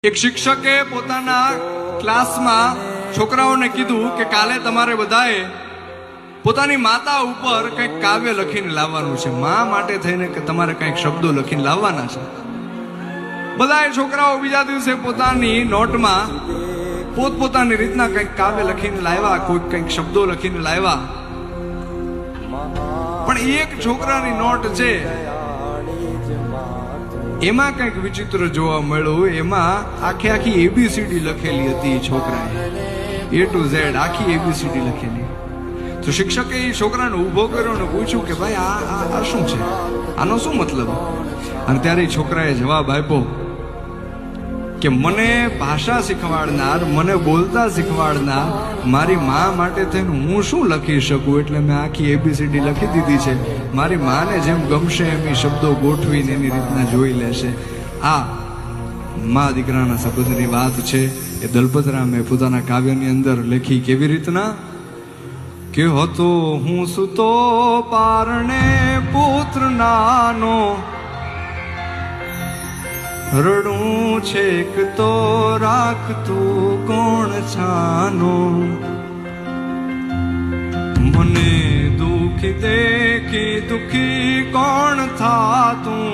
એક શિક્ષકે પોતાના ક્લાસમાં છોકરાઓને કીધું કે કાલે તમારે બધાએ પોતાની માતા ઉપર કંઈક કાવ્ય લખીને લાવવાનું છે, મા માટે થઈને કે તમારે કંઈક શબ્દો લખીને લાવવાના છે. બધાએ છોકરાઓ બીજા દિવસે પોતાની નોટમાં પોતપોતાની રીતના કંઈક કાવ્ય લખીને લાવ્યા, કોઈ કંઈક શબ્દો લખીને લાવ્યા. પણ એક છોકરાની નોટ છે એમાં કંઈક વિચિત્ર જોવા મળ્યું. એમાં આખી એબીસીડી લખેલી હતી. છોકરાએ A to Z આખી એબીસીડી લખેલી. તો શિક્ષકે એ છોકરાને ઊભો કર્યો ને પૂછ્યું કે ભાઈ આ શું છે, આનો શું મતલબ? અને ત્યારે એ છોકરાએ જવાબ આપ્યો કે મને ભાષા શીખવાડનાર, મને બોલતા શીખવાડનાર મારી મા માટે થઈને હું શું લખી શકું, એટલે મેં આખી એબીસીડી લખી દીધી છે. મારી માને જેમ ગમશે એમ એ શબ્દો ગોઠવીને એની રીતના જોઈ લેશે. આ મા દીકરાના સંબંધની વાત છે. એ દલપતરામે પોતાના કાવ્યની અંદર લખી. કેવી રીતના કે હતો હું સુતો પારણે પુત્ર નાનો, રડું છેક તો રાખતું કોણ છાનો, મને દુખી દેખી દુખી કોણ થાતું,